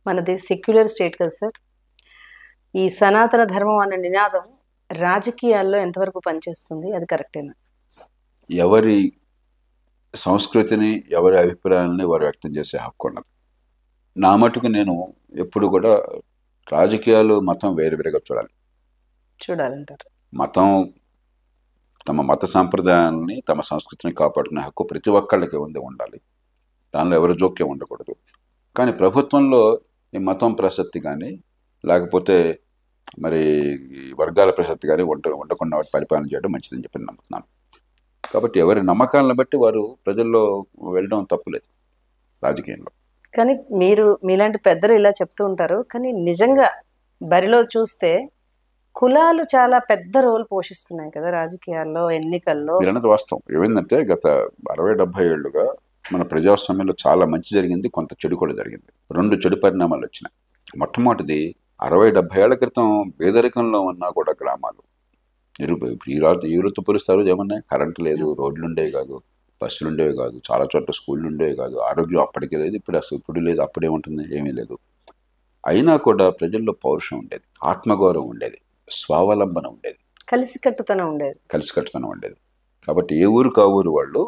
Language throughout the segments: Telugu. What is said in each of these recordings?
మనది సెక్యులర్ స్టేట్ కదా సార్. ఈ సనాతన ధర్మం అన్న నినాదం రాజకీయాల్లో ఎంతవరకు పనిచేస్తుంది? అది కరెక్టేనా? ఎవరి సంస్కృతిని, ఎవరి అభిప్రాయాలని వారు వ్యక్తం చేసే హక్కు ఉన్నది. నా మటుకు నేను ఎప్పుడు కూడా రాజకీయాలు, మతం వేరువేరుగా చూడాలంటారు. మతం తమ మత సాంప్రదాయాలని, తమ సంస్కృతిని కాపాడుకునే హక్కు ప్రతి ఒక్కళ్ళకి ఉండాలి. దానిలో ఎవరి జోక్యం ఉండకూడదు. కానీ ప్రభుత్వంలో ఈ మతం ప్రసక్తి కానీ, లేకపోతే మరి వర్గాల ప్రసక్తి కానీ ఉండకుండా వాటి పరిపాలన చేయడం మంచిదని చెప్పి నమ్ముతున్నాను. కాబట్టి ఎవరి నమ్మకాలను బట్టి వారు ప్రజల్లో వెళ్ళడం తప్పులేదు రాజకీయంలో. కానీ మీలాంటి పెద్దలు ఇలా చెప్తూ ఉంటారు. కానీ నిజంగా బరిలో చూస్తే కులాలు చాలా పెద్ద రోల్ పోషిస్తున్నాయి కదా రాజకీయాల్లో, ఎన్నికల్లో. మీరు అన్నది వాస్తవం. ఏమైందంటే గత 60-70 ఏళ్లుగా మన ప్రజాస్వామ్యంలో చాలా మంచి జరిగింది, కొంత చెడు కూడా జరిగింది. 2 చెడు పరిణామాలు వచ్చినాయి. మొట్టమొదటిది 60-70 ఏళ్ల క్రితం పేదరికంలో ఉన్నా కూడా గ్రామాలు ఈరోజు పోలుస్తారు ఏమన్నా కరెంటు లేదు, రోడ్లు ఉండేవి కాదు, బస్సులు ఉండేవి కాదు, చాలా చోట్ల స్కూళ్ళు ఉండేవి కాదు, ఆరోగ్యం అప్పటికే లేదు, ఇప్పుడు లేదు, అప్పుడేముంటుంది, ఏమీ లేదు. అయినా కూడా ప్రజల్లో పౌరుషం ఉండేది, ఆత్మగౌరవం ఉండేది, స్వావలంబన ఉండేది, కలిసికట్టుతనం ఉండేది. కాబట్టి ఏ ఊరు ఆ ఊరు వాళ్ళు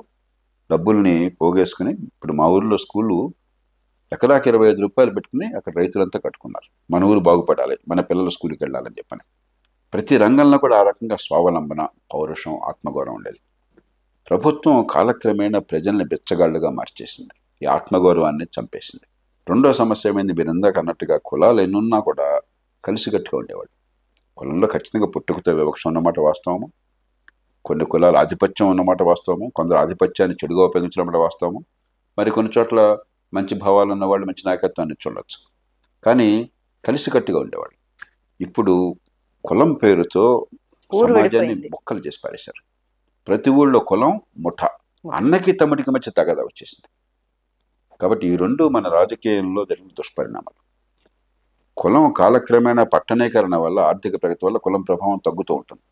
డబ్బుల్ని పోగేసుకుని, ఇప్పుడు మా ఊరిలో స్కూళ్ళు ఎకరాకి 25 రూపాయలు పెట్టుకుని అక్కడ రైతులంతా కట్టుకున్నారు. మన ఊరు బాగుపడాలి, మన పిల్లలు స్కూల్కి వెళ్ళాలని చెప్పని. ప్రతి రంగంలో కూడా ఆ రకంగా స్వావలంబన, పౌరుషం, ఆత్మగౌరవం ఉండేది. ప్రభుత్వం కాలక్రమేణా ప్రజల్ని బెచ్చగాళ్ళుగా మార్చేసింది, ఈ ఆత్మగౌరవాన్ని చంపేసింది. రెండో సమస్య ఏమైంది, మీరు ఇందాక అన్నట్టుగా కులాలు ఎన్నున్నా కూడా కలిసికట్టుగా ఉండేవాళ్ళు. కులంలో ఖచ్చితంగా పుట్టుకతో వివక్ష ఉన్నమాట వాస్తవము, కొన్ని కులాల ఆధిపత్యం ఉన్నమాట వాస్తవము, కొందరు ఆధిపత్యాన్ని చెడుగా ఉపయోగించడం మాట వాస్తవము, మరి కొన్ని చోట్ల మంచి భావాలు ఉన్నవాళ్ళు మంచి నాయకత్వాన్ని చూడవచ్చు. కానీ కలిసికట్టుగా ఉండేవాళ్ళు. ఇప్పుడు కులం పేరుతో సమాజాన్ని మొక్కలు చేసి పారేశారు. ప్రతి ఊళ్ళో కులం, ముఠ, అన్నకి తమ్ముడికి మధ్య తగదా వచ్చేసింది. కాబట్టి ఈ రెండు మన రాజకీయంలో జరిగిన దుష్పరిణామాలు. కులం కాలక్రమేణా పట్టణీకరణ వల్ల, ఆర్థిక ప్రగతి వల్ల కులం ప్రభావం తగ్గుతూ ఉంటుంది.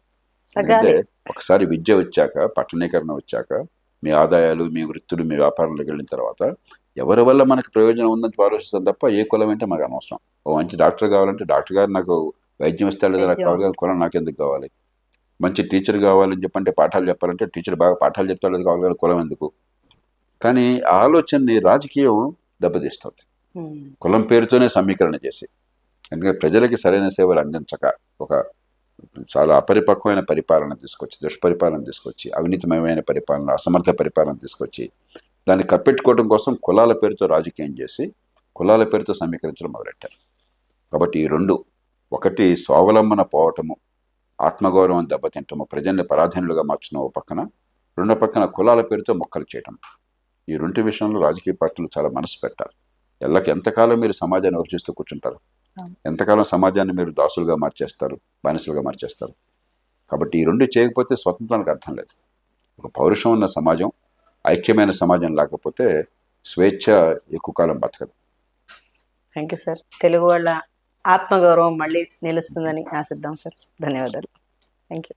ఎందుకంటే ఒకసారి విద్య వచ్చాక, పట్టణీకరణ వచ్చాక, మీ ఆదాయాలు, మీ వృత్తులు, మీ వ్యాపారంలోకి వెళ్ళిన తర్వాత ఎవరి వల్ల మనకు ప్రయోజనం ఉందని ఆలోచిస్తాం తప్ప ఏ కులం అంటే మాకు అనవసరం. ఓ మంచి డాక్టర్ కావాలంటే డాక్టర్ గారు నాకు వైద్యం ఇస్తాడు లేదా, నాకు కావాలి, కులం నాకెందుకు కావాలి. మంచి టీచర్ కావాలని చెప్పంటే, పాఠాలు చెప్పాలంటే టీచర్ బాగా పాఠాలు చెప్తాడు లేదా, కావాలి, కులం ఎందుకు. కానీ ఆ ఆలోచనని రాజకీయం దెబ్బతీస్తుంది, కులం పేరుతోనే సమీకరణ చేసి. ఎందుకంటే ప్రజలకి సరైన సేవలు అందించక ఒక చాలా అపరిపక్వమైన పరిపాలన తీసుకొచ్చి, దుష్పరిపాలన తీసుకొచ్చి, అవినీతిమయమైన పరిపాలన, అసమర్థ పరిపాలన తీసుకొచ్చి దాన్ని కప్పెట్టుకోవడం కోసం కులాల పేరుతో రాజకీయం చేసి, కులాల పేరుతో సమీకరించడం మొదలెట్టారు. కాబట్టి ఈ రెండు, ఒకటి స్వావలంబన పోవటము, ఆత్మగౌరవం దెబ్బతింటము, ప్రజల్ని పరాధీనులుగా మార్చడం ఒక పక్కన, రెండో పక్కన కులాల పేరుతో మొక్కలు చేయటం. ఈ రెండు విషయంలో రాజకీయ పార్టీలు చాలా మనసు పెట్టాలి. ఎంతకాలం మీరు సమాజాన్ని విమర్శిస్తూ కూర్చుంటారు, ఎంతకాలం సమాజాన్ని మీరు దాసులుగా మార్చేస్తారు, బానిసలుగా మార్చేస్తారు. కాబట్టి ఈ రెండు చేయకపోతే స్వతంత్రానికి అర్థం లేదు. ఒక పౌరుషం ఉన్న సమాజం, ఐక్యమైన సమాజం లేకపోతే స్వేచ్ఛ ఎక్కువ కాలం బతకదు. Thank you sir. తెలుగు వాళ్ళ ఆత్మగౌరవం మళ్ళీ నిలుస్తుందని ఆశిద్దాం సార్. ధన్యవాదాలు. Thank you.